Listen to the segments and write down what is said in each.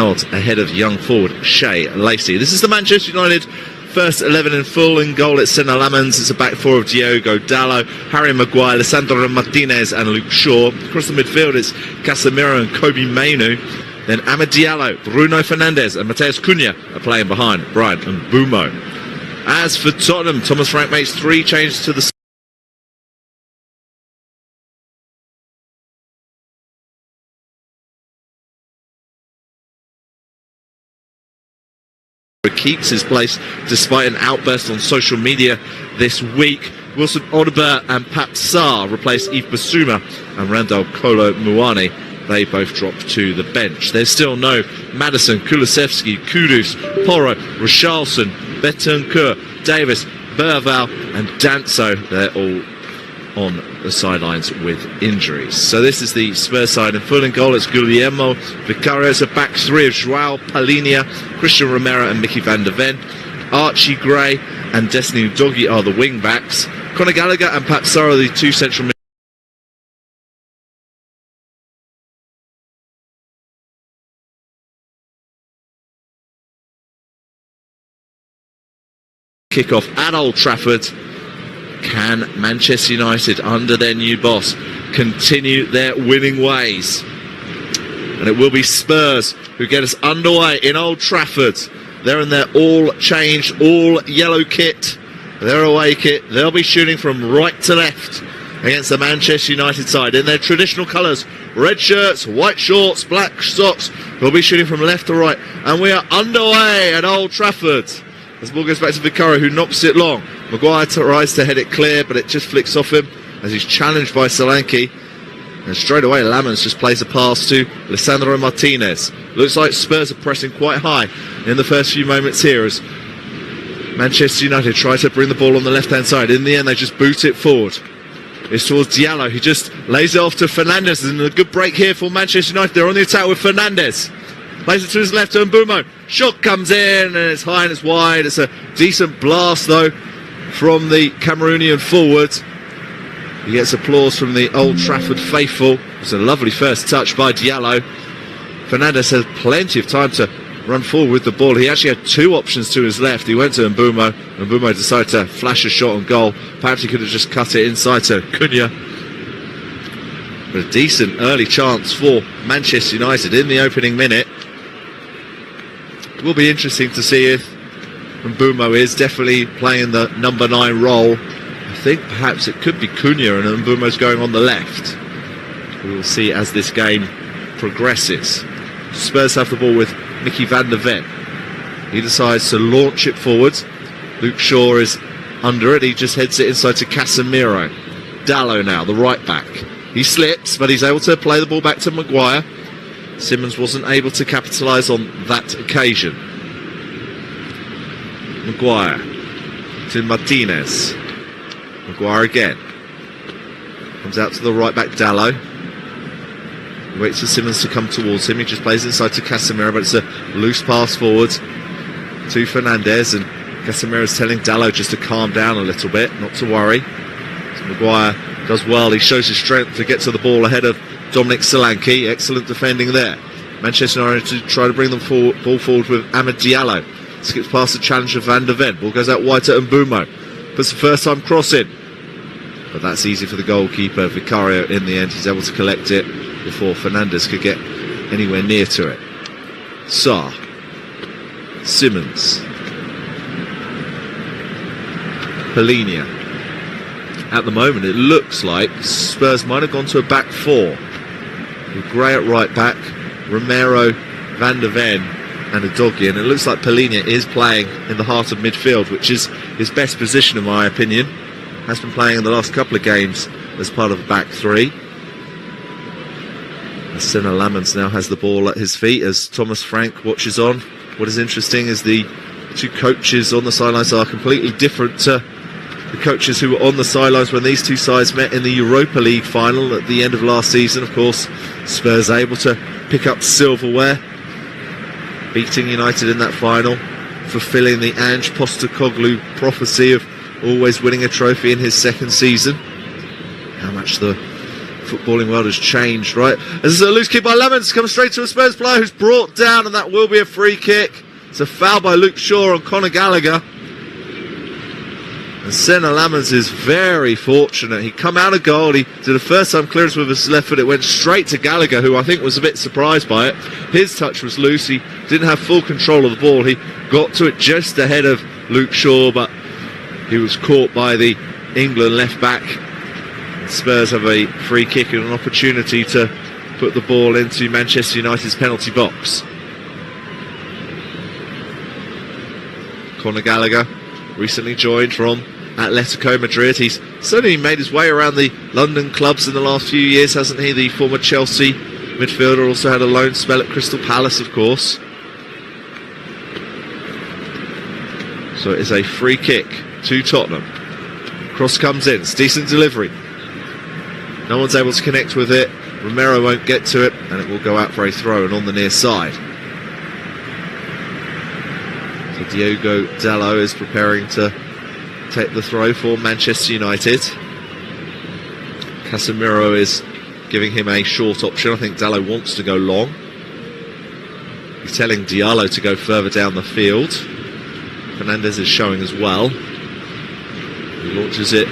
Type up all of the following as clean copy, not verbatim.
Arnaud ahead of young forward Shea Lacey. This is the Manchester United first 11 in full. In goal it's Senna Lamens. It's a back four of Diogo Dalot, Harry Maguire, Lisandro Martinez and Luke Shaw. Across the midfield it's Casemiro and Kobe Mainoo. Then Amad Diallo, Bruno Fernandes and Mateus Cunha are playing behind Brian and Mbeumo. As for Tottenham, Thomas Frank makes 3 changes to the keeps his place despite an outburst on social media this week. Wilson Odobert and Pap Sarr replace Yves Bissouma and Randall Kolo Muani. They both drop to the bench. There's still no Maddison, Kulusevski, Kudus, Porro, Richarlison, Bentancur, Davis, Berval and Danso. They're all on the sidelines with injuries. So this is the Spurs side in full. In goal it's Guillermo Vicario. It's a back 3 of Joao Palhinha, Christian Romero and Mickey van der Ven. Archie Gray and Destiny Udogie are the wing backs. Conor Gallagher and Pap Sarr are the 2 central kick-off at Old Trafford. Can Manchester United, under their new boss, continue their winning ways? And it will be Spurs who get us underway in Old Trafford. They're in their all-changed, all-yellow kit, their away kit. They'll be shooting from right to left against the Manchester United side in their traditional colours. Red shirts, white shorts, black socks. They'll be shooting from left to right. And we are underway at Old Trafford. As the ball goes back to Vicario, who knocks it long. Maguire tries to head it clear, but it just flicks off him as he's challenged by Solanke. And straight away, Lamens just plays a pass to Lisandro Martinez. Looks like Spurs are pressing quite high in the first few moments here as Manchester United try to bring the ball on the left-hand side. In the end, they just boot it forward. It's towards Diallo, who just lays it off to Fernandes. And a good break here for Manchester United. They're on the attack with Fernandes. Plays it to his left to Mbeumo. Shot comes in and it's high and it's wide. It's a decent blast though from the Cameroonian forward. He gets applause from the Old Trafford faithful. It's a lovely first touch by Diallo. Fernandes has plenty of time to run forward with the ball. He actually had 2 options to his left. He went to Mbeumo. Mbeumo decided to flash a shot on goal. Perhaps he could have just cut it inside to Cunha. But a decent early chance for Manchester United in the opening minute. It will be interesting to see if Mbeumo is definitely playing the number 9 role. I think perhaps it could be Cunha and Mbeumo's going on the left. We will see as this game progresses. Spurs have the ball with Mickey van der Ven. He decides to launch it forwards. Luke Shaw is under it. He just heads it inside to Casemiro. Dalot now, the right back. He slips, but he's able to play the ball back to Maguire. Simmons wasn't able to capitalise on that occasion. Maguire to Martinez. Maguire again. Comes out to the right back, Dalot. He waits for Simmons to come towards him. He just plays inside to Casemiro, but it's a loose pass forward to Fernandes. And Casemiro's telling Dalot just to calm down a little bit, not to worry. So Maguire does well. He shows his strength to get to the ball ahead of Dominic Solanke. Excellent defending there. Manchester United to try to bring the ball forward with Amad Diallo. Skips past the challenge of Van der Ven. Ball goes out wide to Mbeumo. Puts the first time cross in. But that's easy for the goalkeeper. Vicario in the end. He's able to collect it before Fernandes could get anywhere near to it. Sarr. Simmons. Palhinha. At the moment it looks like Spurs might have gone to a back 4. With Gray at right back, Romero, Van der Ven and Udogie, and it looks like Palhinha is playing in the heart of midfield, which is his best position in my opinion. Has been playing in the last couple of games as part of a back 3. Senna Lamens now has the ball at his feet as Thomas Frank watches on. What is interesting is the 2 coaches on the sidelines are completely different to the coaches who were on the sidelines when these 2 sides met in the Europa League final at the end of last season. Of course, Spurs able to pick up silverware, beating United in that final, fulfilling the Ange Postecoglou prophecy of always winning a trophy in his second season. How much the footballing world has changed, right? As a loose kick by Lemons, comes straight to a Spurs player who's brought down, and that will be a free kick. It's a foul by Luke Shaw on Conor Gallagher. And Senna Lemons is very fortunate. He come out of goal, he did a first time clearance with his left foot, it went straight to Gallagher, who I think was a bit surprised by it. His touch was loose, he didn't have full control of the ball, he got to it just ahead of Luke Shaw, but he was caught by the England left back. Spurs have a free kick and an opportunity to put the ball into Manchester United's penalty box. Conor Gallagher, recently joined from Atletico Madrid. He's certainly made his way around the London clubs in the last few years, hasn't he? The former Chelsea midfielder also had a loan spell at Crystal Palace, of course. So it is a free kick to Tottenham. Cross comes in, it's decent delivery. No one's able to connect with it. Romero won't get to it, and it will go out for a throw and on the near side. So Diogo Dalot is preparing to take the throw for Manchester United. Casemiro is giving him a short option. I think Dalot wants to go long. He's telling Diallo to go further down the field. Fernandes is showing as well. He launches it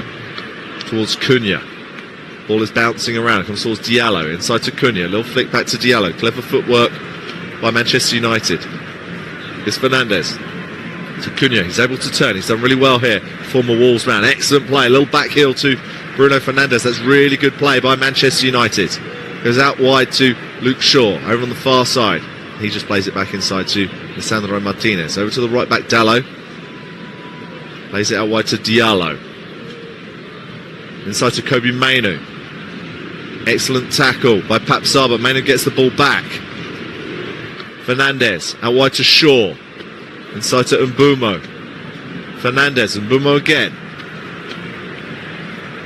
towards Cunha. Ball is bouncing around, comes towards Diallo, inside to Cunha, little flick back to Diallo, clever footwork by Manchester United. It's Fernandes to Cunha, he's able to turn, he's done really well here, former Wolves man, excellent play, a little back heel to Bruno Fernandes, that's really good play by Manchester United. Goes out wide to Luke Shaw, over on the far side, he just plays it back inside to Lisandro Martinez, over to the right back Dalot, plays it out wide to Diallo. Inside to Kobe Mainu. Excellent tackle by Pap Sarr, Mainu gets the ball back. Fernandes out wide to Shaw. Inside to Mbumo. Fernandes, Mbumo again.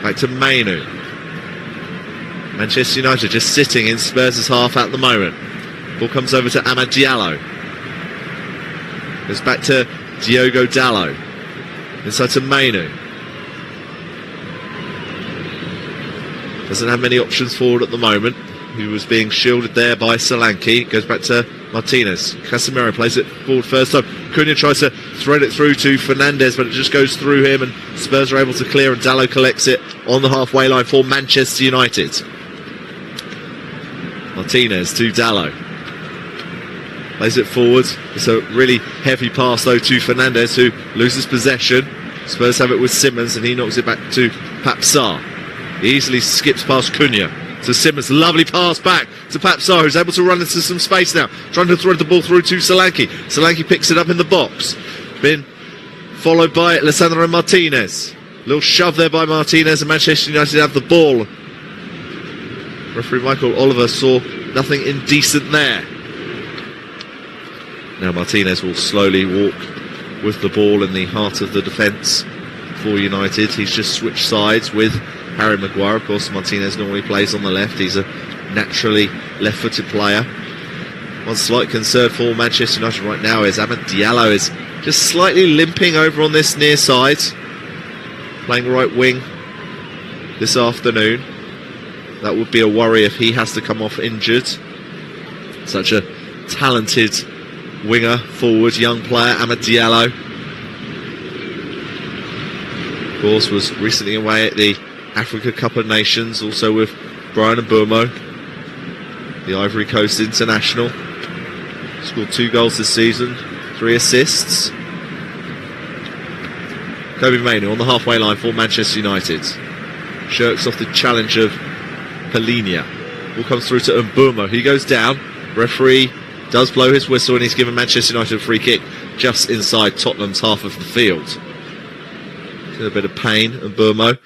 Back to Mainu. Manchester United just sitting in Spurs' half at the moment. Ball comes over to Amad Diallo. Goes back to Diogo Dalot. Inside to Mainu. Doesn't have many options forward at the moment. He was being shielded there by Solanke. Goes back to Martinez. Casemiro plays it forward first time. Cunha tries to thread it through to Fernandes, but it just goes through him, and Spurs are able to clear, and Dalot collects it on the halfway line for Manchester United. Martinez to Dalot. Plays it forward. It's a really heavy pass though to Fernandes, who loses possession. Spurs have it with Simmons, and he knocks it back to Pap Sarr. He easily skips past Cunha to Simmons. Lovely pass back to Pap Sarr, who's able to run into some space now, trying to thread the ball through to Solanke. Solanke picks it up in the box. Been followed by Lisandro Martinez. Little shove there by Martinez, and Manchester United have the ball. Referee Michael Oliver saw nothing indecent there. Now Martinez will slowly walk with the ball in the heart of the defence for United. He's just switched sides with Harry Maguire. Of course, Martinez normally plays on the left. He's a naturally left-footed player. One slight concern for Manchester United right now is Amad Diallo is just slightly limping over on this near side, playing right wing this afternoon. That would be a worry if he has to come off injured. Such a talented winger, forward, young player, Amad Diallo. Of course, was recently away at the Africa Cup of Nations, also with Brian Mbumo, the Ivory Coast international. Scored 2 goals this season, 3 assists. Kobe Mainu on the halfway line for Manchester United. Shirks off the challenge of Polinia. Ball comes through to Mbumo. He goes down. Referee does blow his whistle, and he's given Manchester United a free kick just inside Tottenham's half of the field. A bit of pain, Mbumo.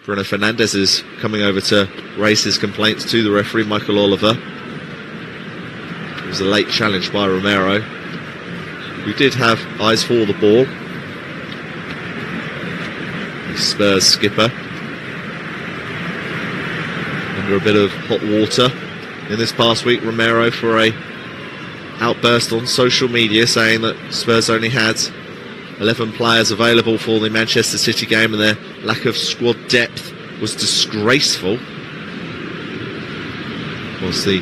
Bruno Fernandes is coming over to raise his complaints to the referee, Michael Oliver. It was a late challenge by Romero, who did have eyes for the ball. The Spurs skipper under a bit of hot water in this past week, Romero, for a outburst on social media saying that Spurs only had 11 players available for the Manchester City game, and their lack of squad depth was disgraceful. course, the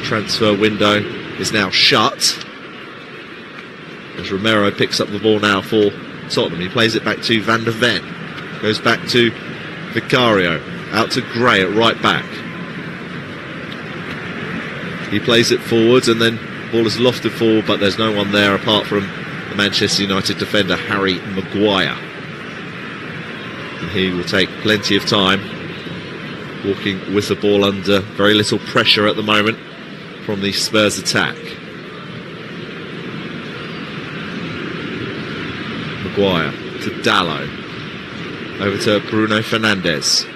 transfer window is now shut. As Romero picks up the ball now for Tottenham. He plays it back to Van der Ven. Goes back to Vicario. Out to Gray at right back. He plays it forwards and then the ball is lofted forward, but there's no one there apart from the Manchester United defender Harry Maguire. And he will take plenty of time walking with the ball under very little pressure at the moment from the Spurs attack. Maguire to Dalot. Over to Bruno Fernandes.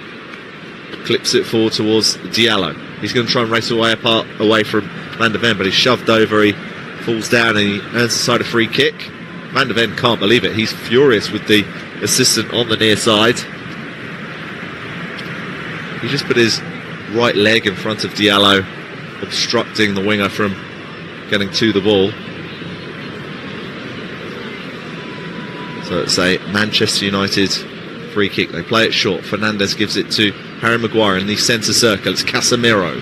Clips it forward towards Diallo. He's going to try and race away from Van der Ven, but he's shoved over. He falls down and he earns the side a free kick. Van der Ven can't believe it. He's furious with the assistant on the near side. He just put his right leg in front of Diallo, obstructing the winger from getting to the ball. So it's a Manchester United free kick. They play it short. Fernandes gives it to Harry Maguire in the centre circle. It's Casemiro.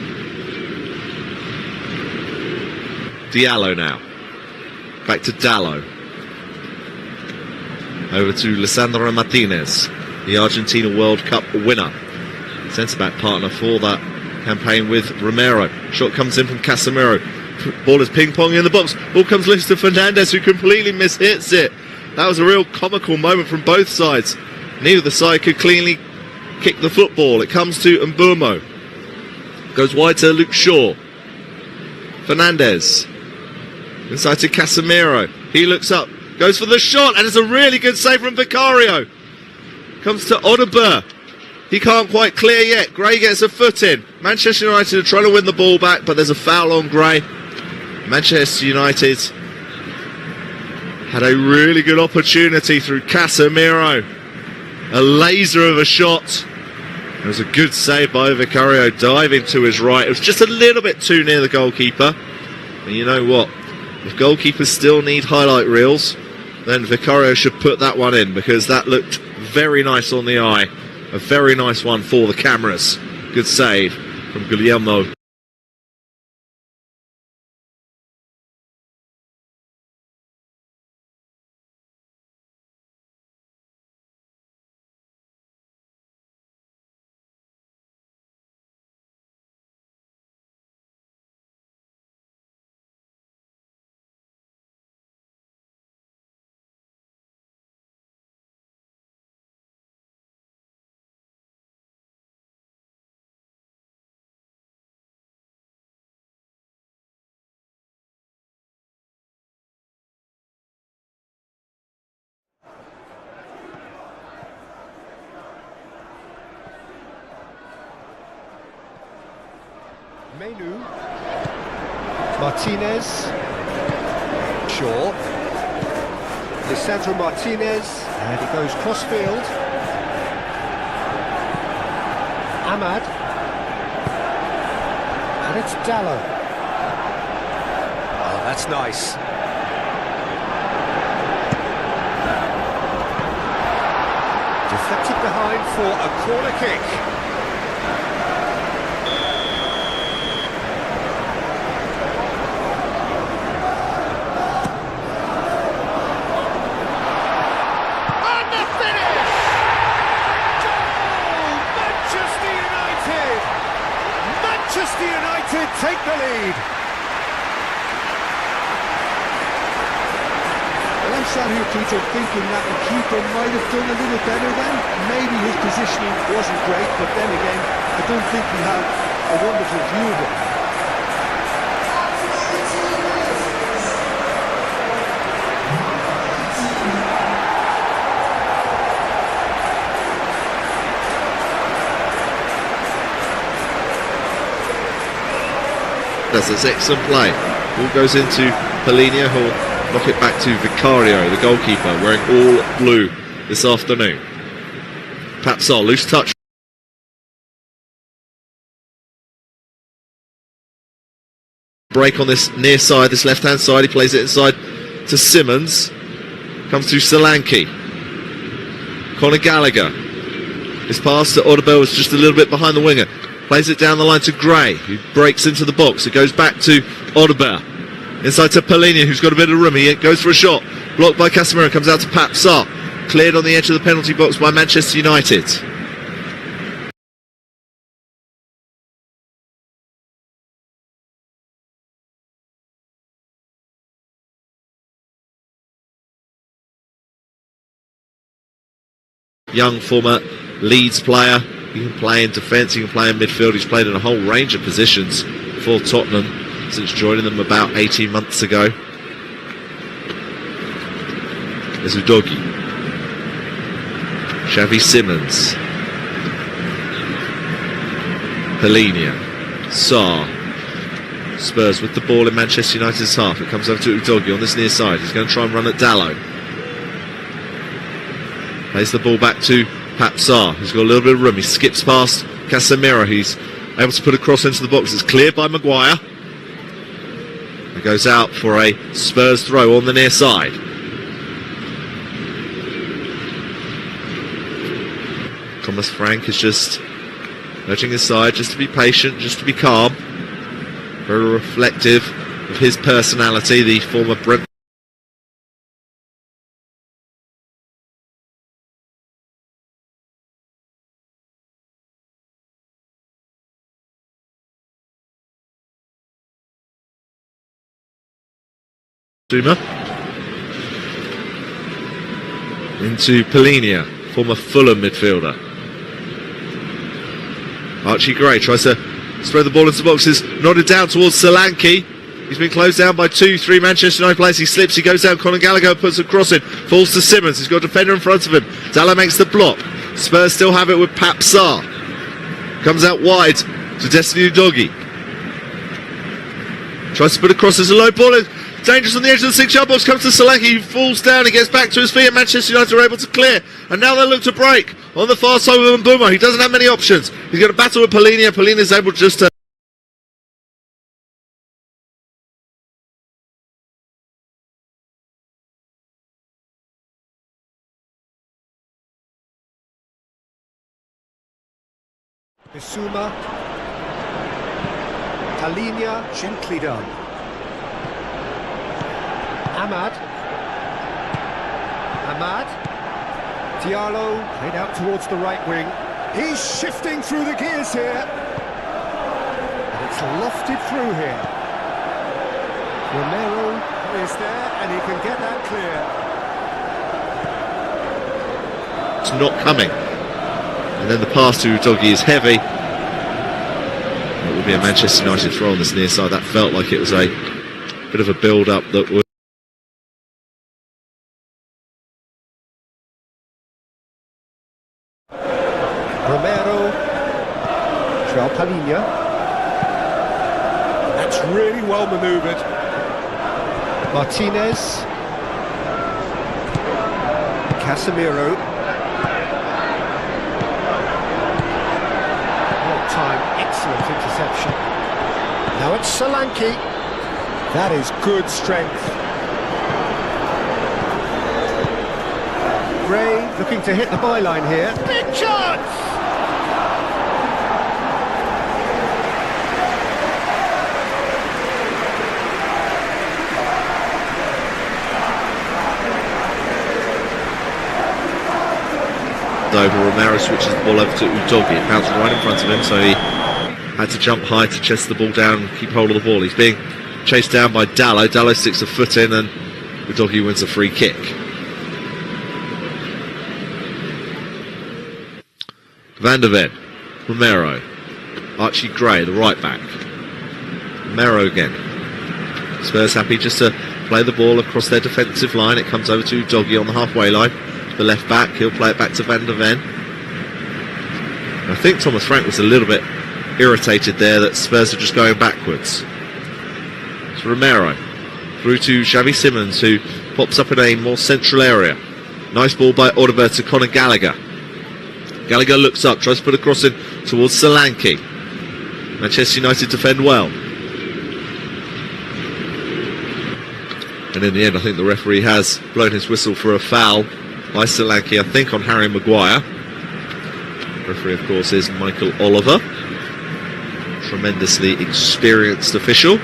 Diallo now. Back to Dalot. Over to Lisandro Martinez, the Argentina World Cup winner. Centre-back partner for that campaign with Romero. Shot comes in from Casemiro. Ball is ping-ponging in the box. Ball comes loose to Fernandes, who completely mishits it. That was a real comical moment from both sides. Neither side could cleanly kick the football. It comes to Mbumo. Goes wide to Luke Shaw. Fernandes. Inside to Casemiro. He looks up. Goes for the shot. And it's a really good save from Vicario. Comes to Odegaard. He can't quite clear yet. Gray gets a foot in. Manchester United are trying to win the ball back, but there's a foul on Gray. Manchester United had a really good opportunity through Casemiro. A laser of a shot. It was a good save by Vicario, diving to his right. It was just a little bit too near the goalkeeper. And you know what? If goalkeepers still need highlight reels, then Vicario should put that one in, because that looked very nice on the eye. A very nice one for the cameras. Good save from Guillermo. Menu, Martinez, Shaw, Lisandro Martinez, and he goes crossfield. Ahmad, and it's Dalot. Oh, that's nice. Deflected behind for a corner kick. Manchester United take the lead. Well, I'm sat here, Peter, thinking that the keeper might have done a little better then. Maybe his positioning wasn't great, but then again, I don't think he had a wonderful view of it. That's excellent play. Ball goes into Polina, who'll knock it back to Vicario, the goalkeeper, wearing all blue this afternoon. Papsol, loose touch. Break on this near side, this left-hand side. He plays it inside to Simmons. Comes to Solanke. Conor Gallagher. His pass to Odegaard was just a little bit behind the winger. Plays it down the line to Gray, who breaks into the box. It goes back to Odegaard. Inside to Polina, who's got a bit of room. He goes for a shot. Blocked by Casemiro, comes out to Pap Sarr. Cleared on the edge of the penalty box by Manchester United. Young former Leeds player. He can play in defence, he can play in midfield. He's played in a whole range of positions for Tottenham since joining them about 18 months ago. There's Udogie. Xavi Simons. Polina. Sarr. Spurs with the ball in Manchester United's half. It comes over to Udogie on this near side. He's going to try and run at Dalot. Plays the ball back to Pap Sarr. He's got a little bit of room. He skips past Casemiro. He's able to put a cross into the box. It's cleared by Maguire. It goes out for a Spurs throw on the near side. Thomas Frank is just nudging his side, just to be patient, just to be calm. Very reflective of his personality, the former Brentford. Into Polina, former Fulham midfielder. Archie Gray tries to spread the ball into boxes, nodded down towards Solanke. He's been closed down by 2-3 Manchester United players. He slips, he goes down. Conor Gallagher puts a cross in, falls to Simmons. He's got a defender in front of him. Dalot makes the block. Spurs still have it with Pap Sarr. Comes out wide to Destiny Udogie. Tries to put a cross as a low ball. Dangerous on the edge of the 6-yard box. Comes to Solanke. He falls down. He gets back to his feet, and Manchester United are able to clear. And now they look to break on the far side of Mbuma. He doesn't have many options. He's going to battle with Polina. Polina's able just to. Bissouma. Polina, gently done. Ahmad. Diallo played out towards the right wing. He's shifting through the gears here. And it's lofted through here. Romero is there and he can get that clear. It's not coming. And then the pass to Udogie is heavy. It will be a Manchester United throw on this near side. That felt like it was a bit of a build-up that would. Romero, João Polina. That's really well manoeuvred. Martinez, Casemiro. Well timed, excellent interception. Now it's Solanke. That is good strength. Gray looking to hit the byline here. Big chance! Over, Romero switches the ball over to Udogie. It bounced right in front of him, so he had to jump high to chest the ball down and keep hold of the ball. He's being chased down by Dalot. Dalot sticks a foot in and Udogie wins a free kick. Van der Ven, Romero, Archie Gray, the right back. Romero again. Spurs happy just to play the ball across their defensive line. It comes over to Udogie on the halfway line. The left back, he'll play it back to Van der Ven. I think Thomas Frank was a little bit irritated there that Spurs are just going backwards. It's Romero through to Xavi Simons, who pops up in a more central area. Nice ball by Odegaard to Conor Gallagher. Gallagher looks up, tries to put a cross in towards Solanke. Manchester United defend well. And in the end, I think the referee has blown his whistle for a foul by Solanke, I think on Harry Maguire. The referee, of course, is Michael Oliver. tremendously experienced official.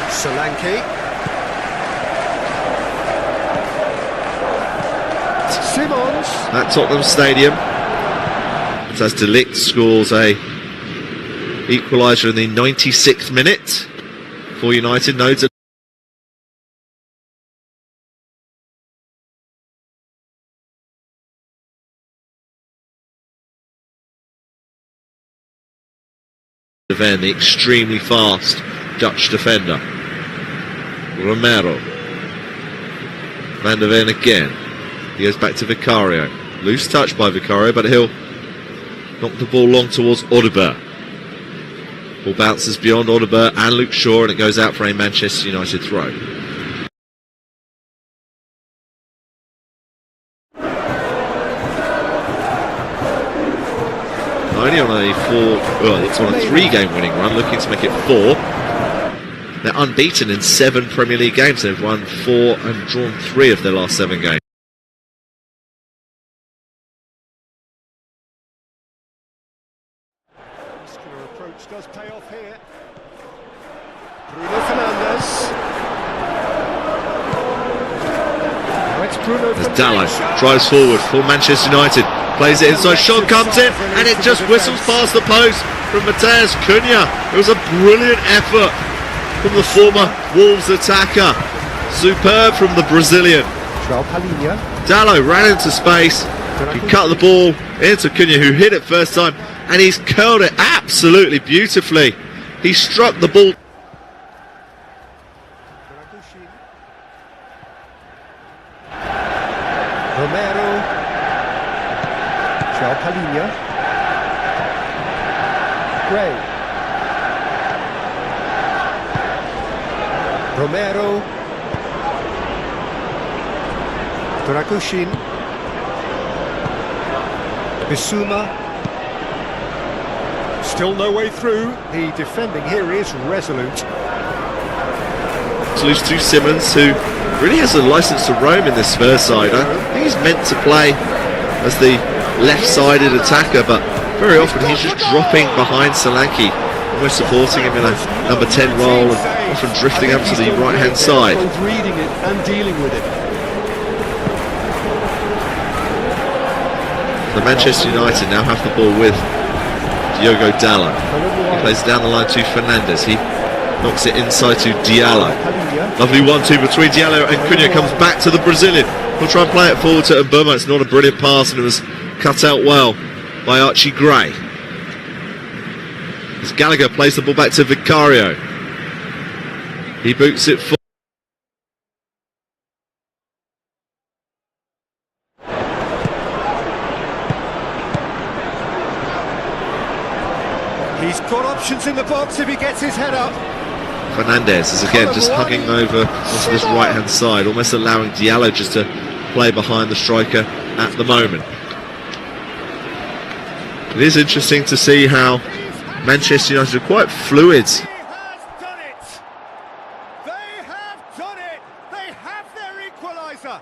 Solanke. Simons. At Tottenham Stadium, as De Ligt scores a equaliser in the 96th minute for United. No Van, the extremely fast Dutch defender. Romero. Van der Ven again. He goes back to Vicario. Loose touch by Vicario, but he'll knock the ball long towards Audebert. Ball bounces beyond Audebert and Luke Shaw, and it goes out for a Manchester United throw. Only on a it's on a 3-game winning run, looking to make it 4. They're unbeaten in 7 Premier League games. They've won 4 and drawn 3 of their last 7 games. Muscular approach does pay off here. Bruno Fernandes. Now it's Bruno As Fernandes. Dallo drives forward for Manchester United, plays it inside, Sean comes in, and it just whistles past the post from Matheus Cunha. It was a brilliant effort from the former Wolves attacker. Superb from the Brazilian. Dallo ran into space, he cut the ball into Cunha, who hit it first time, and he's curled it absolutely beautifully. He struck the ball. Romero. João Palhinha. Gray. Romero. Dragushin. Bissouma. Still no way through. The defending here is resolute. To lose to Simons, who really has a licence to roam in this Spurs side. I think he's meant to play as the left-sided attacker, but very often he's just dropping behind Solanke, almost supporting him in a number 10 role, and often drifting up to the right-hand side. Both reading it and dealing with it. So Manchester United now have the ball with Diogo Dallo. He plays down the line to Fernandes. He knocks it inside to Diallo. Lovely 1-2 between Diallo and Cunha. Comes back to the Brazilian. He'll try and play it forward to Mbeumo. It's not a brilliant pass, and it was cut out well by Archie Gray. As Gallagher plays the ball back to Vicario. He boots it forward. He's got options in the box if he gets his head up. Fernandes is again just hugging over onto this right hand side, almost allowing Diallo just to play behind the striker at the moment. It is interesting to see how Manchester United are quite fluid. He has done it! They have done it! They have their equaliser!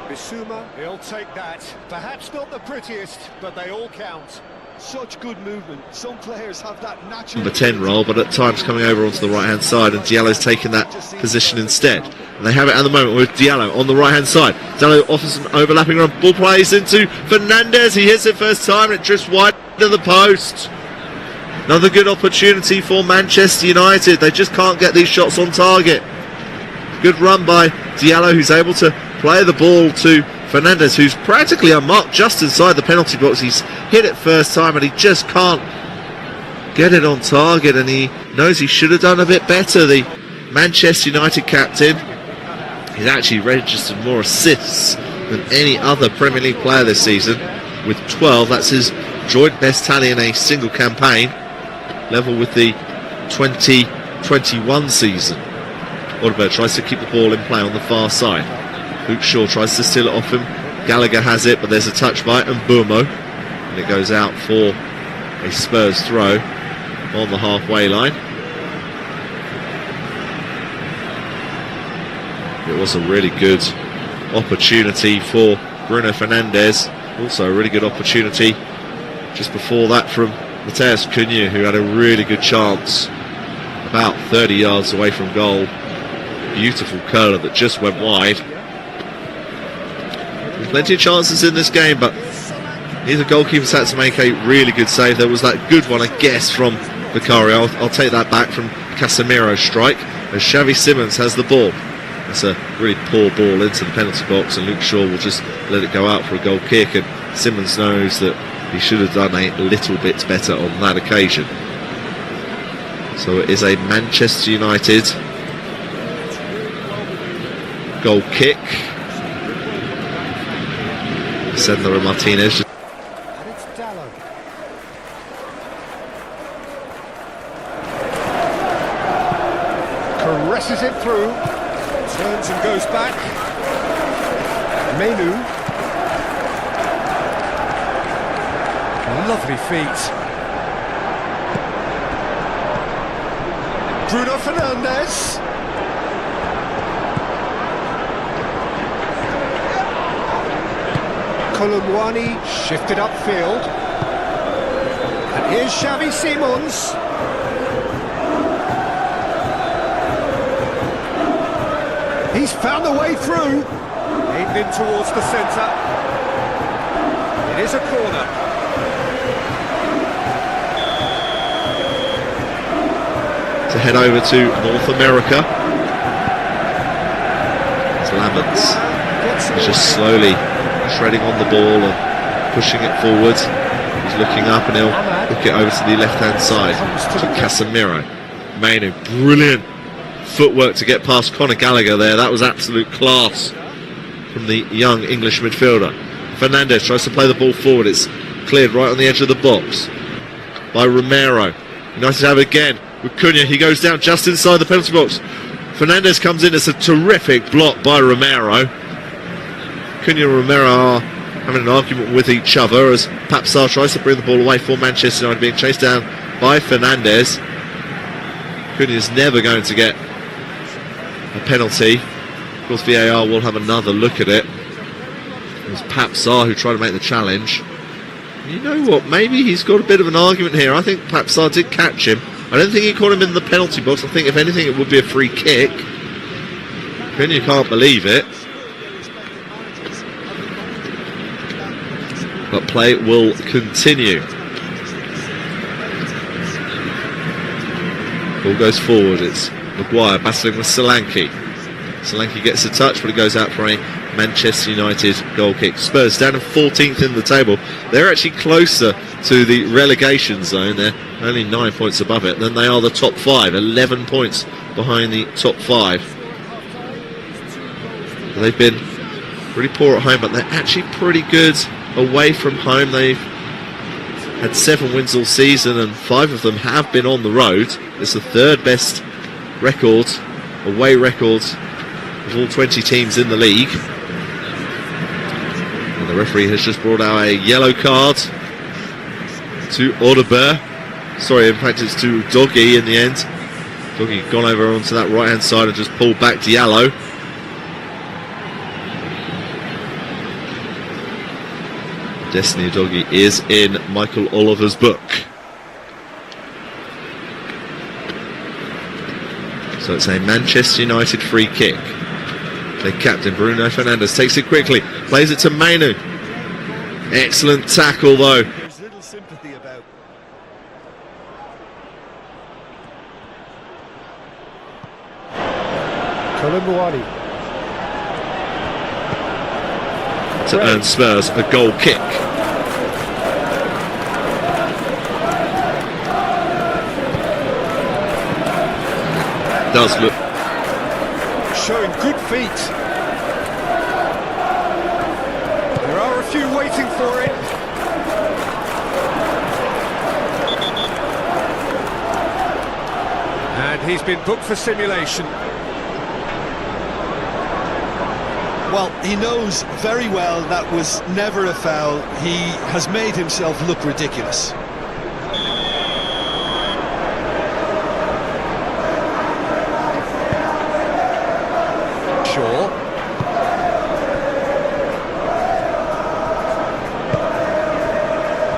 Bissouma, he'll take that. Perhaps not the prettiest, but they all count. Such good movement. Some players have that natural... Number 10 role, but at times coming over onto the right hand side, and Diallo's taken that position instead. And they have it at the moment with Diallo on the right hand side. Diallo offers an overlapping run, ball plays into Fernandes. He hits it first time, and it drifts wide to the post. Another good opportunity for Manchester United. They just can't get these shots on target. Good run by Diallo, who's able to play the ball to Fernandes, who's practically unmarked just inside the penalty box. He's hit it first time and he just can't get it on target, and he knows he should have done a bit better. The Manchester United captain, he's actually registered more assists than any other Premier League player this season with 12. That's his joint best tally in a single campaign, level with the 2021 season. Audebert tries to keep the ball in play on the far side. Luke Shaw tries to steal it off him. Gallagher has it, but there's a touch by Mbeumo, and it goes out for a Spurs throw. on the halfway line. It was a really good opportunity for Bruno Fernandes. Also a really good opportunity just before that from Matheus Cunha, who had a really good chance about 30 yards away from goal. Beautiful curler that just went wide. There's plenty of chances in this game, but neither goalkeepers had to make a really good save. There was that good one, I guess, from Vicario. I'll take that back from Casemiro's strike as Xavi Simons has the ball. It's a really poor ball into the penalty box, and Luke Shaw will just let it go out for a goal kick, and Simons knows that he should have done a little bit better on that occasion. So it is a Manchester United goal kick. Sandro Martinez. And it's Dallo. Caresses it through. Turns and goes back. Menu. Lovely feet. Bruno Fernandes. Colomwani shifted upfield. And here's Xavi Simons. He's found a way through. Aimed in towards the centre. It is a corner. To head over to North America. It's Lamens. He's just slowly treading on the ball and pushing it forward. He's looking up and he'll hook it over to the left-hand side to Casemiro. Mainu, brilliant footwork to get past Conor Gallagher there. That was absolute class from the young English midfielder. Fernandes tries to play the ball forward. It's cleared right on the edge of the box by Romero. United have it again with Cunha. He goes down just inside the penalty box. Fernandes comes in. It's a terrific block by Romero. Cunha and Romero are having an argument with each other as Papsar tries to bring the ball away for Manchester United, being chased down by Fernandes. Cunha is never going to get a penalty. Of course, VAR will have another look at it. It was Papsar who tried to make the challenge. You know what? Maybe he's got a bit of an argument here. I think Papsar did catch him. I don't think he caught him in the penalty box. I think, if anything, it would be a free kick. Cunha can't believe it. But play will continue. Ball goes forward. It's Maguire battling with Solanke. Solanke gets a touch, but it goes out for a Manchester United goal kick. Spurs down in 14th in the table. They're actually closer to the relegation zone. They're only 9 points above it than they are the top 5. 11 points behind the top 5. They've been pretty poor at home, but they're actually pretty good away from home. They've had 7 wins all season, and 5 of them have been on the road. It's the 3rd best record, away record, of all 20 teams in the league. And the referee has just brought out a yellow card to Audebert. Sorry, in fact it's to Doggy in the end. Doggy gone over onto that right hand side and just pulled back Diallo. Destiny of Doggy is in Michael Oliver's book. So it's a Manchester United free kick. Their captain Bruno Fernandes takes it quickly, plays it to Mainu. Excellent tackle though. There's little sympathy about. Colomwani. To earn Spurs a goal kick. Does look Showing good feet. There are a few waiting for it. And he's been booked for simulation. Well, he knows very well that was never a foul. He has made himself look ridiculous. Shaw.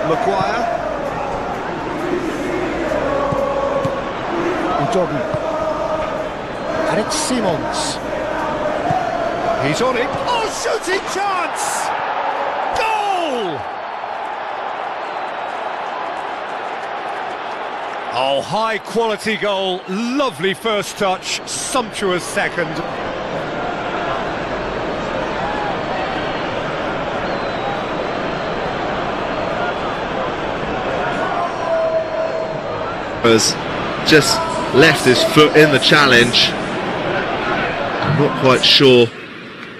Maguire. Udogie. And it's Simons. He's on it. Oh, shooting chance! Goal! Oh, high quality goal. Lovely first touch. Sumptuous second. Has just left his foot in the challenge. I'm not quite sure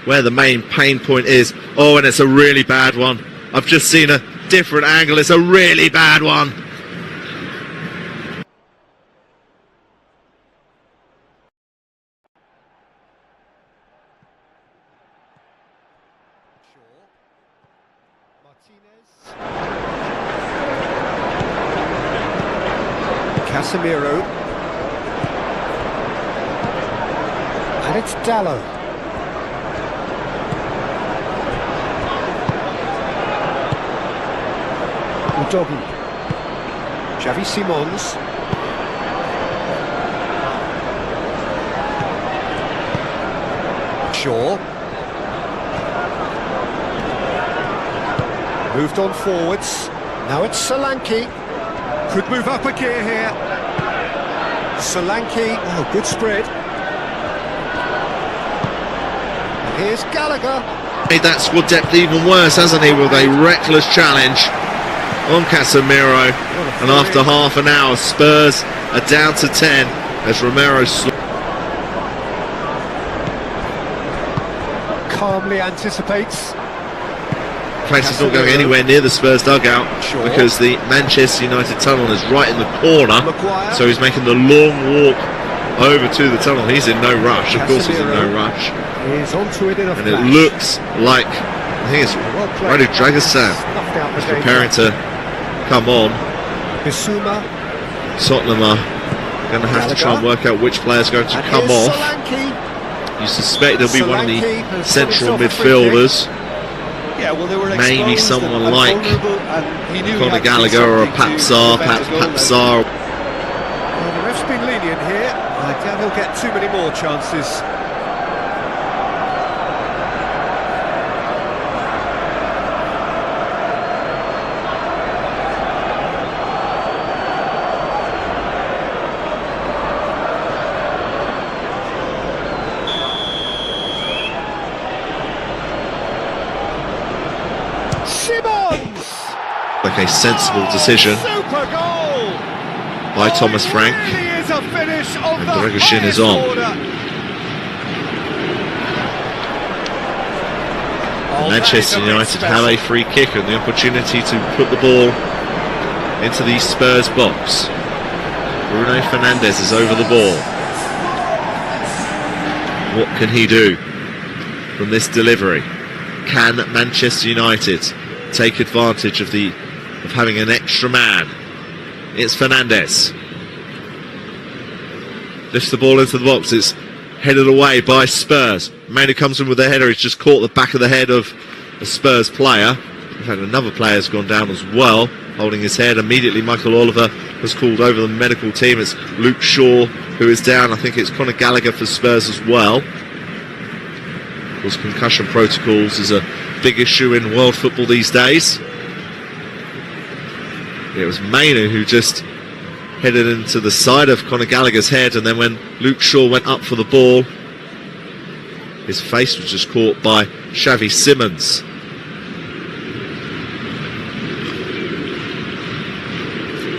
where the main pain point is. Oh, and it's a really bad one. I've just seen a different angle. It's a really bad one. Casemiro. And it's Dallo. Udogie. Xavi Simons. Shaw. Moved on forwards. Now it's Solanke. Could move up a gear here. Solanke. Oh, good spread. And here's Gallagher. Made that squad depth even worse, hasn't he, with a reckless challenge on Casemiro. And after half an hour, Spurs are down to 10 as Romero calmly anticipates. Place is not going anywhere near the Spurs dugout because the Manchester United tunnel is right in the corner. So he's making the long walk over to the tunnel. He's in no rush. Of course he's in no rush. He's onto it in a and it looks like, I think it's Radu Dragosan is preparing to come on. Bissouma. Tottenham are going to have to try and work out which player's going to come off. You suspect it'll be one of the central midfielders. Yeah, well, they were maybe someone like Conor Gallagher or a Papsar, perhaps Papsar. Well, the ref's been lenient here. I doubt he'll get too many more chances. Like a sensible decision by Thomas Frank, and Dragosan is on. Manchester United have a free kick and the opportunity to put the ball into the Spurs box. Bruno Fernandes is over the ball. What can he do from this delivery? Can Manchester United take advantage of having an extra man? It's Fernandes. Lifts the ball into the box. It's headed away by Spurs. Man who comes in with the header. He's just caught the back of the head of a Spurs player. In fact, another player's gone down as well, holding his head. Immediately, Michael Oliver was called over the medical team. It's Luke Shaw who is down. I think it's Conor Gallagher for Spurs as well. Of course, concussion protocols is a big issue in world football these days. It was Mainu who just headed into the side of Conor Gallagher's head, and then when Luke Shaw went up for the ball, his face was just caught by Xavi Simons.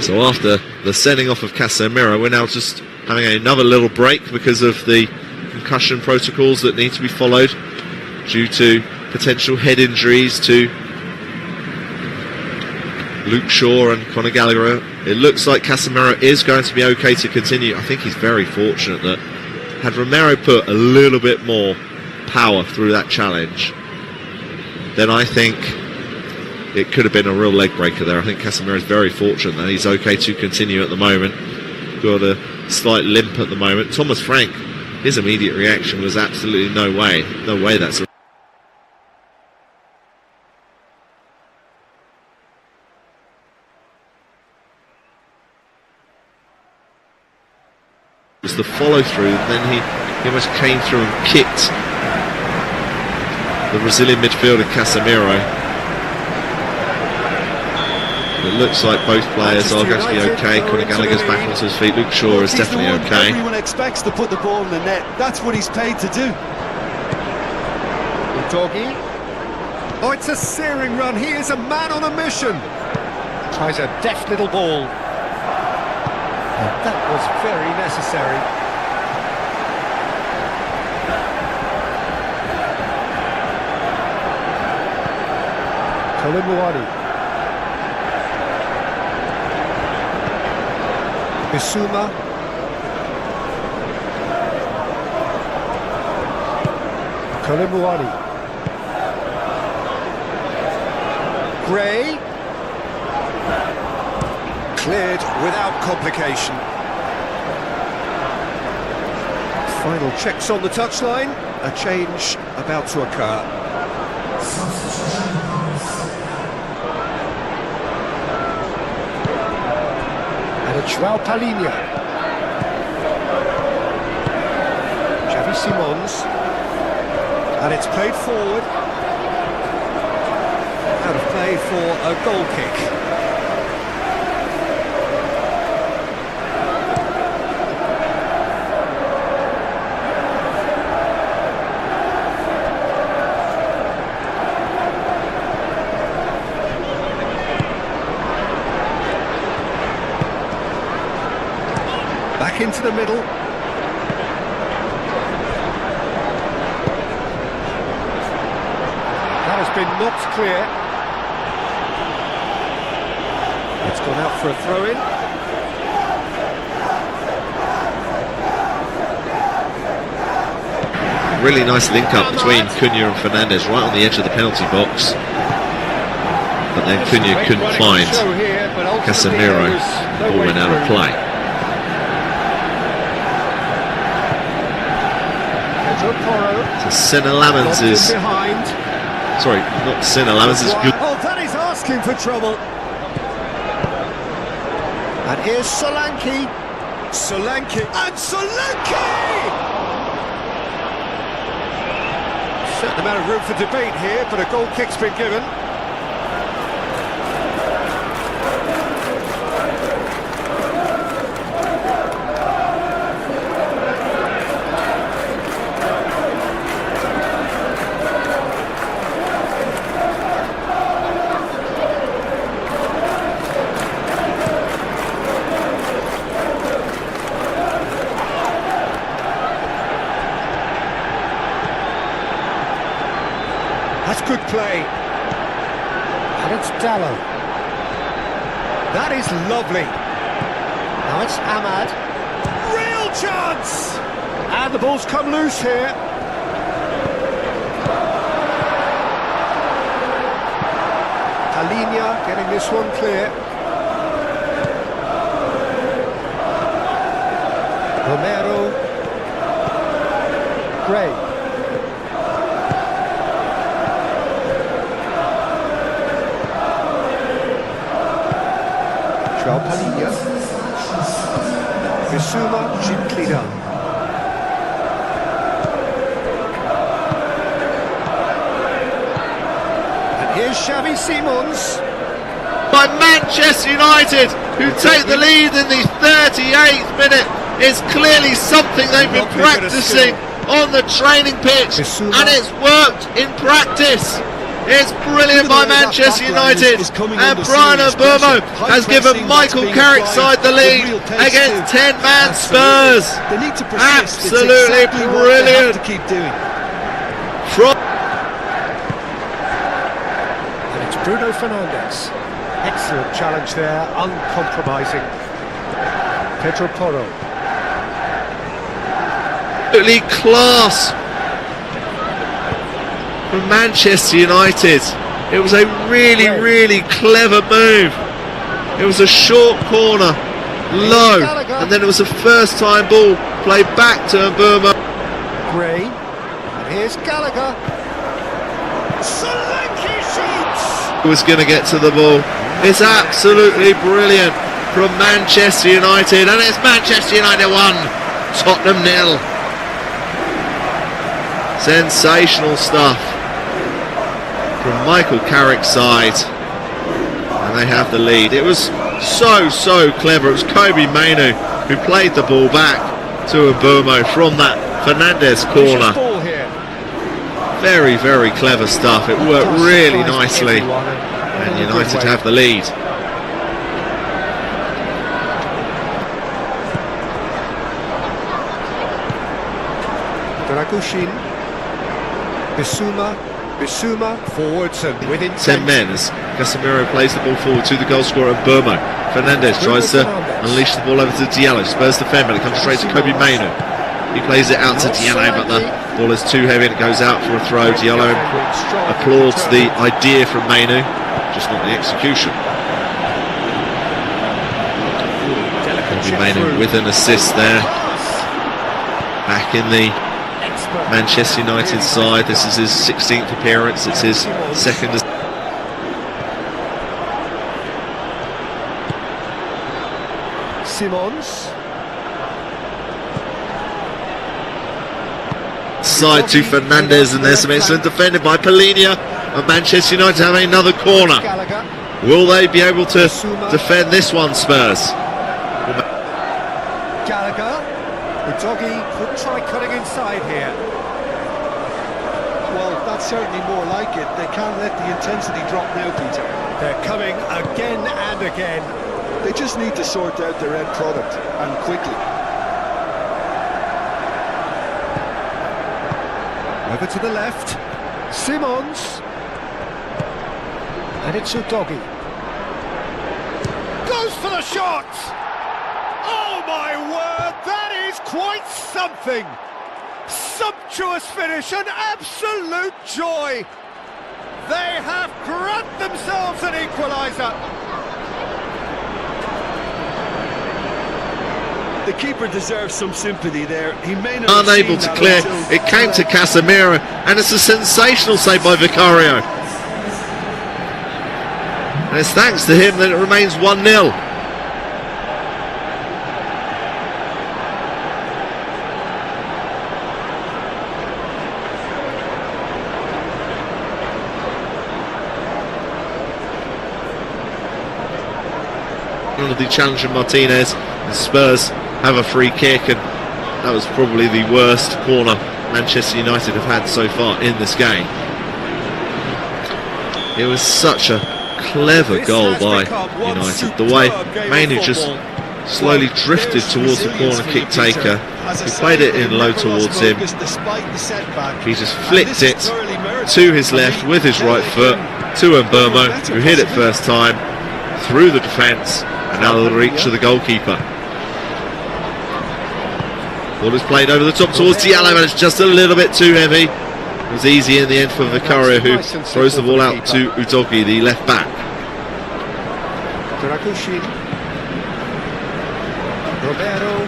So after the sending off of Casemiro, we're now just having another little break because of the concussion protocols that need to be followed due to potential head injuries to Luke Shaw and Conor Gallagher. It looks like Casemiro is going to be okay to continue. I think he's very fortunate that had Romero put a little bit more power through that challenge, then I think it could have been a real leg breaker there. I think Casemiro is very fortunate that he's okay to continue at the moment. Got a slight limp at the moment. Thomas Frank his immediate reaction was absolutely no way that's a... was the follow through, then he almost came through and kicked the Brazilian midfielder Casemiro. It looks like both players are going to be okay. Conor Gallagher's back onto his feet. Luke Shaw is definitely okay. Everyone expects to put the ball in the net. That's what he's paid to do. Doggy. Oh, it's a searing run. He is a man on a mission. Tries a deft little ball. That was very necessary. Kolimuani. Bissouma. Kolimuani. Gray. Cleared without complication. Final checks on the touchline. A change about to occur. And it's João Palhinha. Xavi Simons. And it's played forward. Out of play for a goal kick. Back into the middle. That has been knocked clear. It's gone out for a throw-in. Really nice link-up between Cunha and Fernandes right on the edge of the penalty box. But then Cunha couldn't find Casemiro. Ball went out of play. So Senna Lamens is... Sorry, not Senna Lamens is good. Oh, that is asking for trouble. And here's Solanke. Solanke. And Solanke! Certain amount of room for debate here, but a goal kick's been given. That's good play. And it's Dallo. That is lovely. Now it's Ahmad. Real chance! And the ball's come loose here. Palhinha getting this one clear. Romero. Gray. João Palhinha. Bissouma, gently done. And here's Xavi Simons. By Manchester United, who take the lead in the 38th minute. It's clearly something they've been practicing on the training pitch, and it's worked in practice. It's brilliant by Manchester United, and Brian Mbeumo has given Michael Carrick's side the lead against 10-man Spurs. Absolutely brilliant. And it's Bruno Fernandes. Excellent challenge there, uncompromising. Pedro Porro. Absolutely class from Manchester United. It was a really clever move. It was a short corner, low, and then it was a first time ball played back to Mbeumo. Here's Gallagher. Solanke shoots! Was going to get to the ball. It's absolutely brilliant from Manchester United, and it's Manchester United 1, Tottenham 0. Sensational stuff from Michael Carrick's side, and they have the lead. It was so clever. It was Kobe Mainu who played the ball back to Mbomo from that Fernandes corner. Very clever stuff. It worked really nicely, and United have the lead. Dragushin, Bissouma forwards and within 10 men as Casemiro plays the ball forward to the goal scorer Mbomo. Fernandes tries to unleash the ball over to Diallo. Spurs defend, but it comes straight to Kobe Mainu. He plays it out to Diallo, but the ball is too heavy and it goes out for a throw. Diallo applauds the idea from Mainu, just not the execution. Kobe Mainu with an assist there. Back in the Manchester United side. This is his 16th appearance. It's his second. Simons. Side to Fernandes, and there's some excellent defending by Polinia, and Manchester United have another corner. Will they be able to defend this one, Spurs? Gallagher. Udogie could try cutting inside here. Well, that's certainly more like it. They can't let the intensity drop now, Peter. They're coming again and again. They just need to sort out their end product, and quickly. Over to the left. Simons. And it's Udogie. Goes for the shot! Oh my word, that is quite something! Sumptuous finish, an absolute joy! They have grabbed themselves an equaliser! The keeper deserves some sympathy there. He may not have Unable seen to that clear. until- It came to Casemiro, and it's a sensational save by Vicario. And it's thanks to him that it remains 1-0. The challenger Martinez, and Spurs have a free kick, and that was probably the worst corner Manchester United have had so far in this game. It was such a clever goal by United. The way Mainu just slowly drifted towards the corner kick taker. He played it in low towards him. He just flicked it to his left with his right foot to Mbomo, who hit it first time through the defence, and now the reach of the goalkeeper. Ball is played over the top towards Diallo, and it's just a little bit too heavy. It was easy in the end for Vicario, who throws the ball out to Udogie, the left back.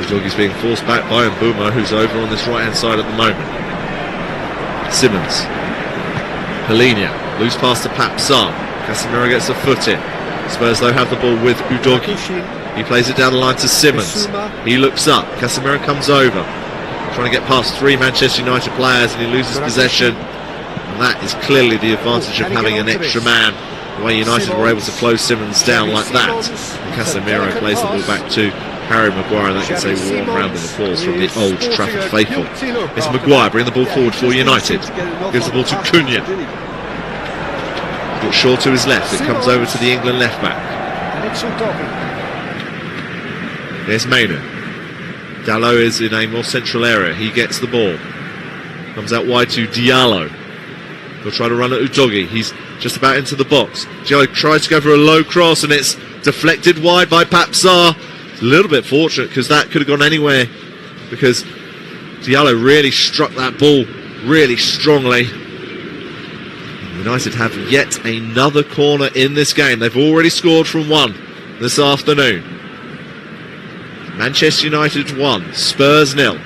Udogie's being forced back by Mbomo, who's over on this right hand side at the moment. Simmons. Polinia. Loose pass to Pap Sarr. Casemiro gets the foot in. Spurs though have the ball with Udogie. He plays it down the line to Simmons. He looks up. Casemiro comes over, trying to get past three Manchester United players, and he loses possession. And that is clearly the advantage of having an extra man. The way United were able to close Simmons down like that. And Casemiro plays the ball back to Harry Maguire, and that gets a warm round of applause from the Old Trafford faithful. It's Maguire bringing the ball forward for United. Gives the ball to Cunha. Got Shaw to his left. It comes over to the England left back. There's Mainu. Dalot is in a more central area. He gets the ball. Comes out wide to Diallo. He'll try to run at Udogie. He's just about into the box. Diallo tries to go for a low cross, and it's deflected wide by Pap Sarr. It's a little bit fortunate because that could have gone anywhere, because Diallo really struck that ball really strongly. United have yet another corner in this game. They've already scored from one this afternoon. Manchester United 1, Spurs 0.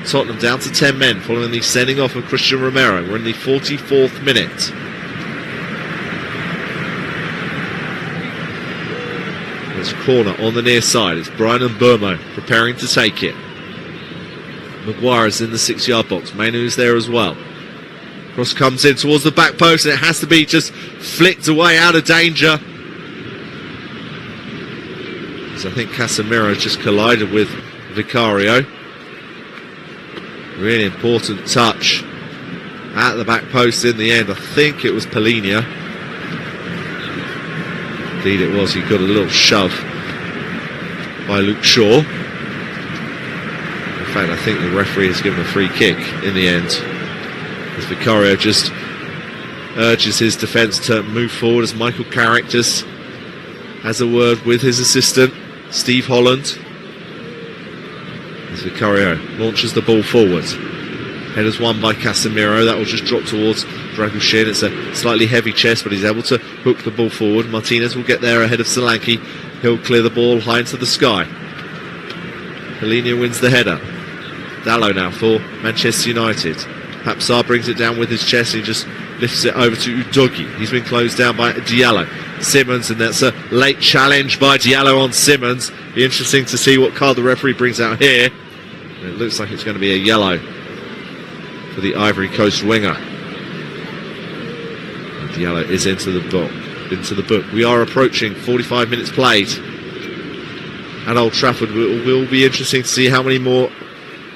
Tottenham down to 10 men following the sending off of Christian Romero. We're in the 44th minute. There's a corner on the near side. It's Brian and Burmo preparing to take it. Maguire is in the 6-yard box. Mainoo's there as well. Cross comes in towards the back post, and it has to be just flicked away out of danger. So I think Casemiro just collided with Vicario. Really important touch at the back post in the end. I think it was Polinia. Indeed it was. He got a little shove by Luke Shaw. In fact, I think the referee has given a free kick in the end, as Vicario just urges his defence to move forward, as Michael Carrick just has a word with his assistant Steve Holland, as Vicario launches the ball forward. Headers won by Casemiro. That will just drop towards Dragushin. It's a slightly heavy chest, but he's able to hook the ball forward. Martinez will get there ahead of Solanke. He'll clear the ball high into the sky. Polina wins the header. Dallo now for Manchester United. Papsar brings it down with his chest. He just lifts it over to Udogi. He's been closed down by Diallo. Simmons, and that's a late challenge by Diallo on Simmons. Be interesting to see what card the referee brings out here. And it looks like it's going to be a yellow for the Ivory Coast winger. And Diallo is into the book. We are approaching 45 minutes played at Old Trafford. It will be interesting to see how many more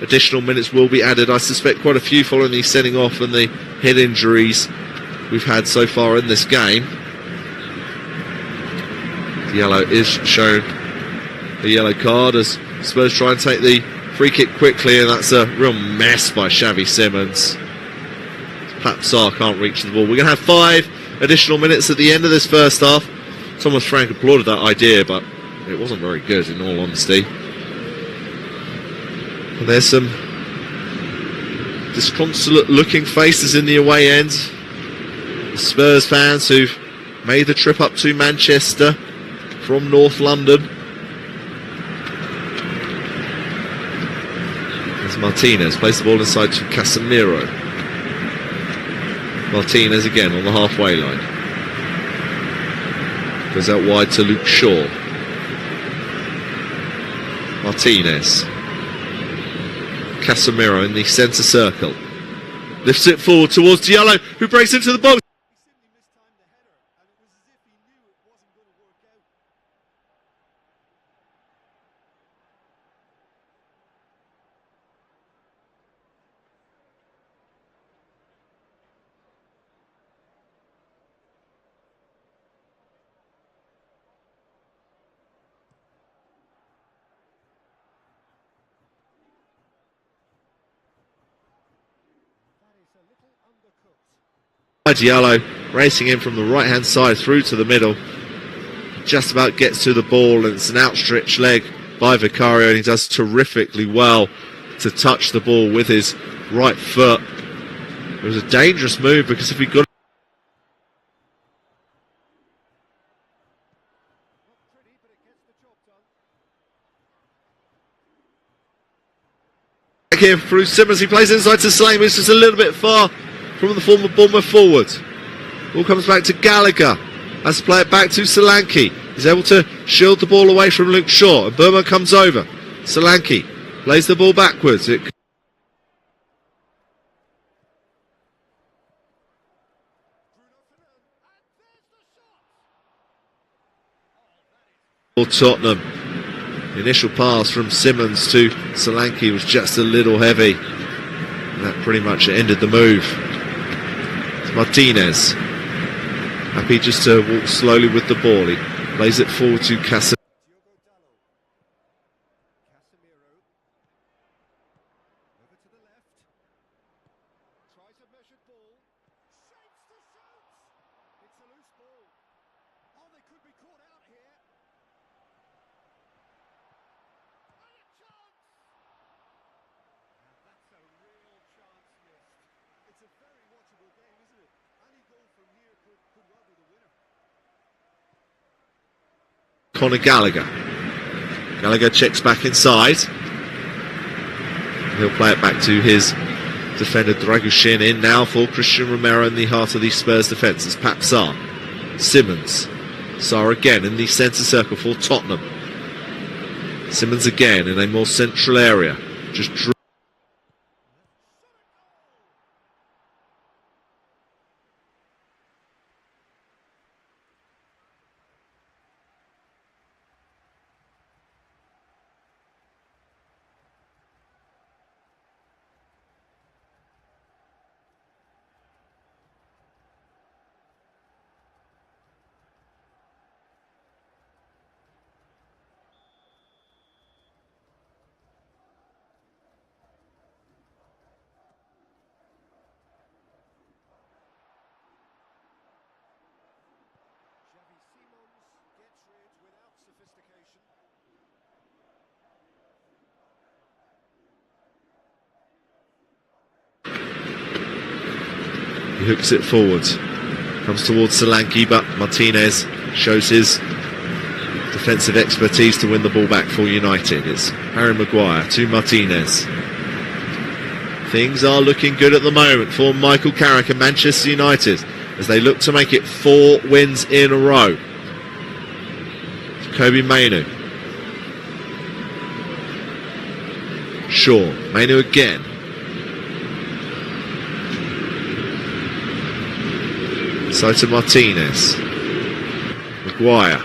additional minutes will be added. I suspect quite a few following the sending off and the head injuries we've had so far in this game. Diallo is shown a yellow card as Spurs try and take the free kick quickly, and that's a real mess by Xavi Simmons. Papsar can't reach the ball. We're going to have 5 additional minutes at the end of this first half. Thomas Frank applauded that idea, but it wasn't very good in all honesty. And there's some disconsolate looking faces in the away end. Spurs fans who've made the trip up to Manchester from North London. As Martinez plays the ball inside to Casemiro. Martinez again on the halfway line. Goes out wide to Luke Shaw. Martinez. Casemiro in the centre circle. Lifts it forward towards Diallo, who breaks into the box. Diallo racing in from the right hand side through to the middle, just about gets to the ball, and it's an outstretched leg by Vicario, and he does terrifically well to touch the ball with his right foot. It was a dangerous move, because if he got here through Simmons, he plays inside to Slane, but it's just a little bit far from the former Bournemouth forward. Ball comes back to Gallagher. Has to play it back to Solanke. He's able to shield the ball away from Luke Shaw, and Burma comes over. Solanke plays the ball backwards. Tottenham. The initial pass from Simmons to Solanke was just a little heavy. And that pretty much ended the move. Martinez, happy just to walk slowly with the ball. He plays it forward to Casemiro. Over to the left. Tries a measured ball. Shapes to shoot. It's a loose ball. Oh, they could be caught out here. And a chance! That's a real chance missed. It's a very watchable game, isn't it? Any goal from here could well be the winner. Conor Gallagher. Gallagher checks back inside. He'll play it back to his defender Dragushin. In now for Christian Romero in the heart of the Spurs defence. It's Pat Sarr. Simmons. Sarr again in the centre circle for Tottenham. Simmons again in a more central area. Just he hooks it forwards. Comes towards Solanke, but Martinez shows his defensive expertise to win the ball back for United. It's Harry Maguire to Martinez. Things are looking good at the moment for Michael Carrick and Manchester United as they look to make it 4 wins in a row. Kobe Mainu. Shaw. Mainu again. So to Martinez. Maguire.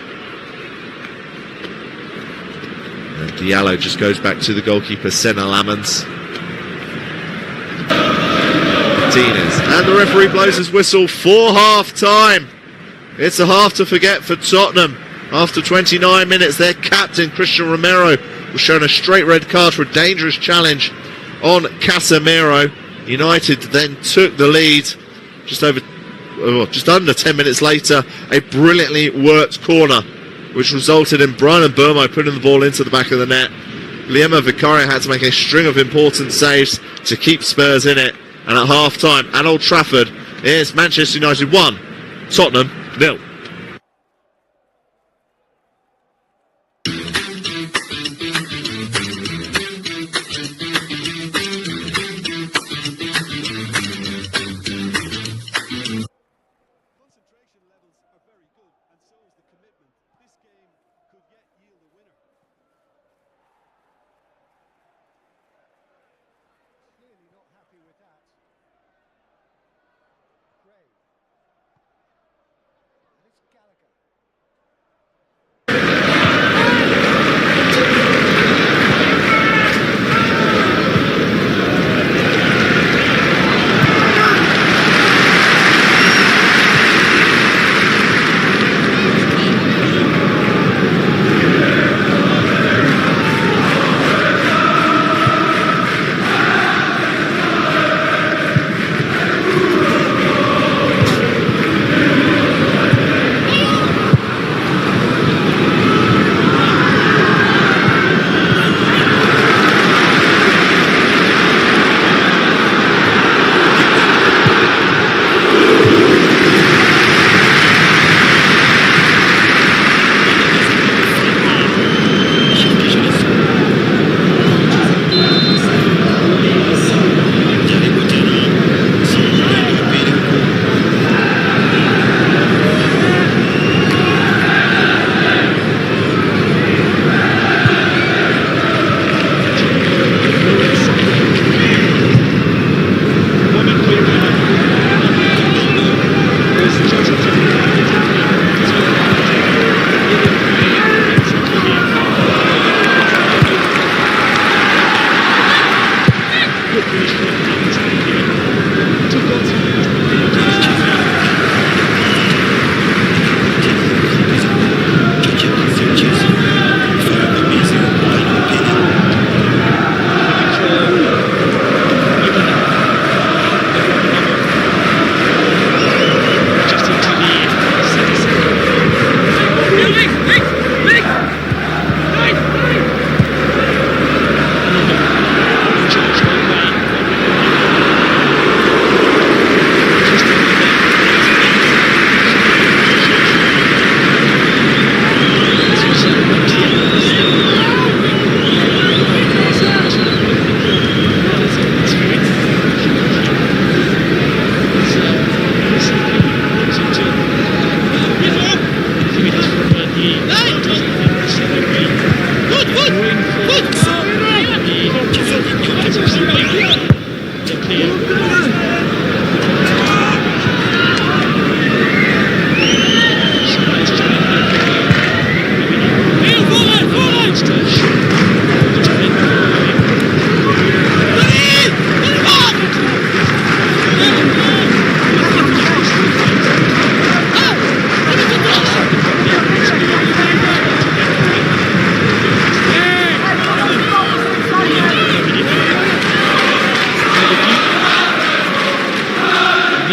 And Diallo just goes back to the goalkeeper, Senna Lamans. Martinez. And the referee blows his whistle for half-time. It's a half to forget for Tottenham. After 29 minutes, their captain, Christian Romero, was shown a straight red card for a dangerous challenge on Casemiro. United then took the lead just under 10 minutes later. A brilliantly worked corner, which resulted in Brian Burmo putting the ball into the back of the net. Guillermo Vicario had to make a string of important saves to keep Spurs in it. And at half-time at Old Trafford, it's Manchester United 1, Tottenham 0.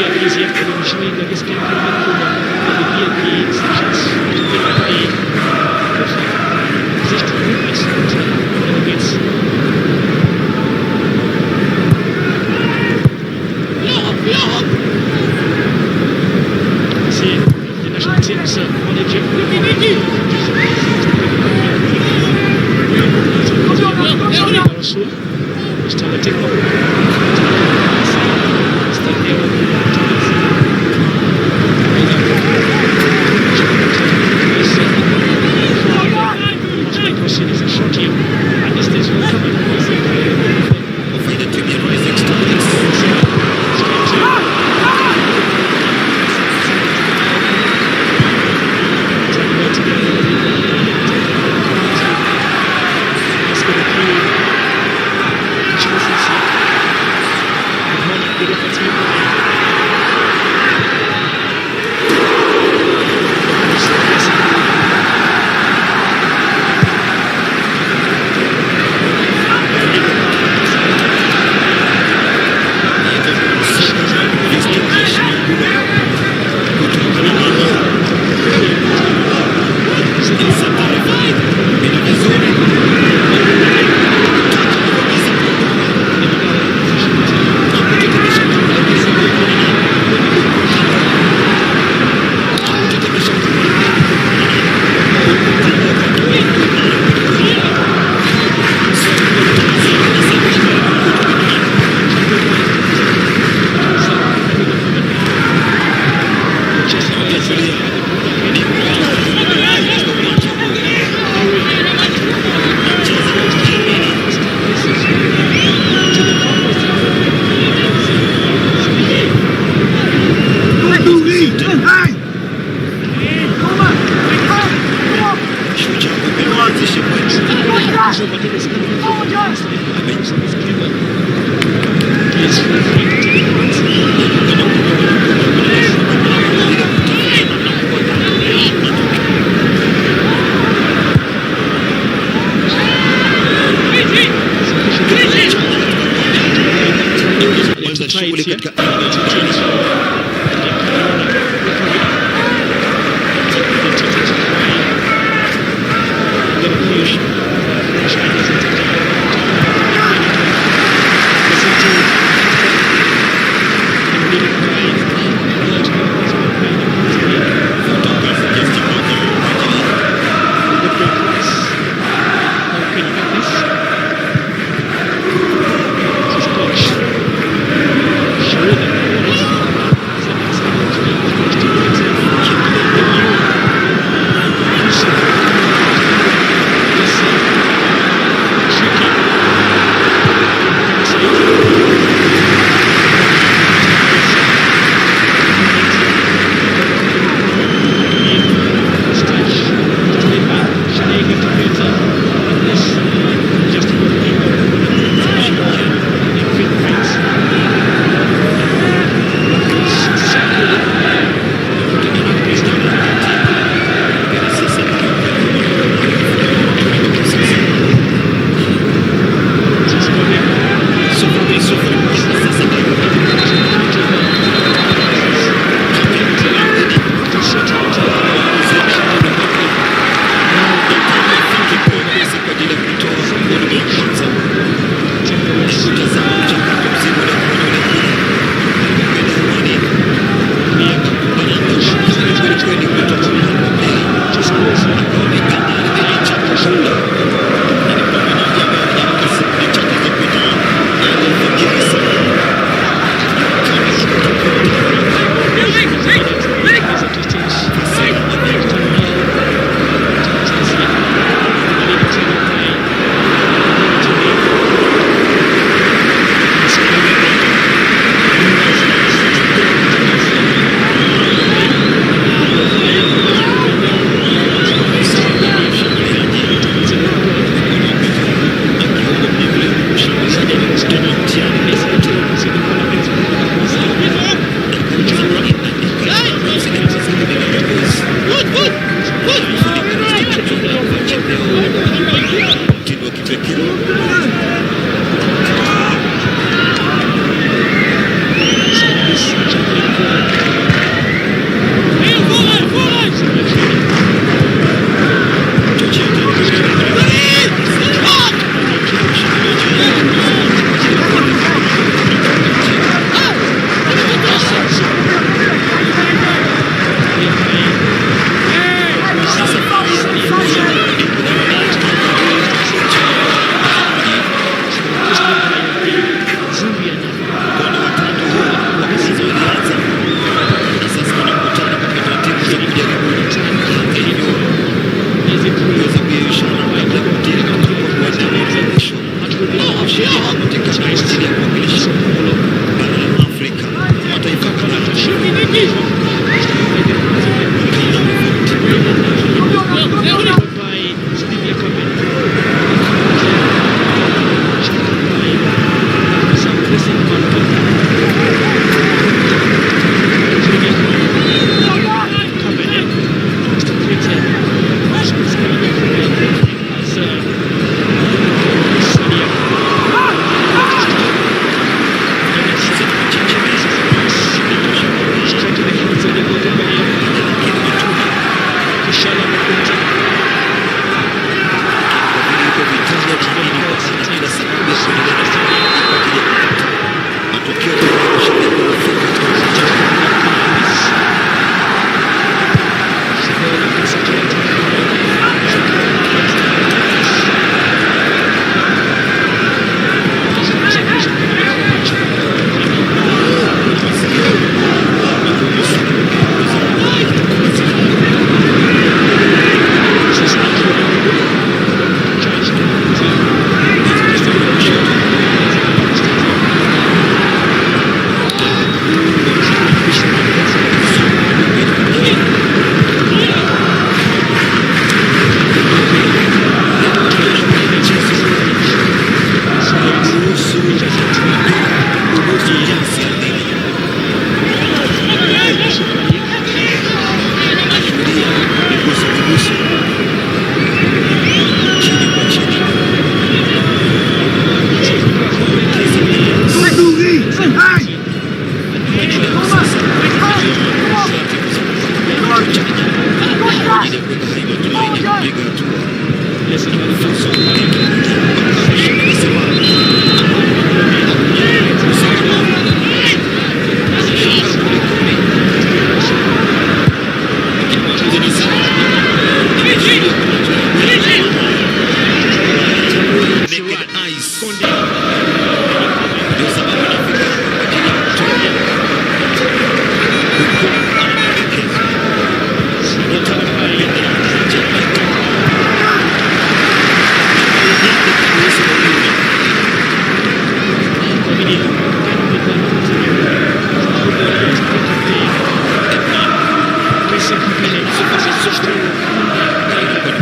VIP si ecco riuscendo che schiaccia il 21 die VIP Stations die Sicht gut ist und dann geht's sì, in der Spitze von den su stava tempo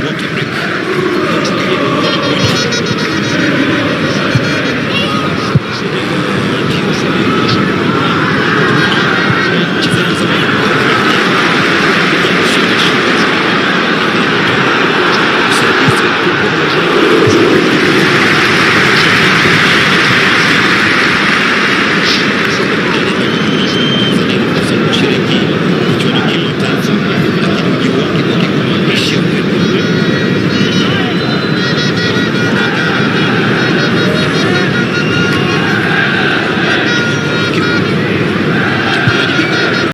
What a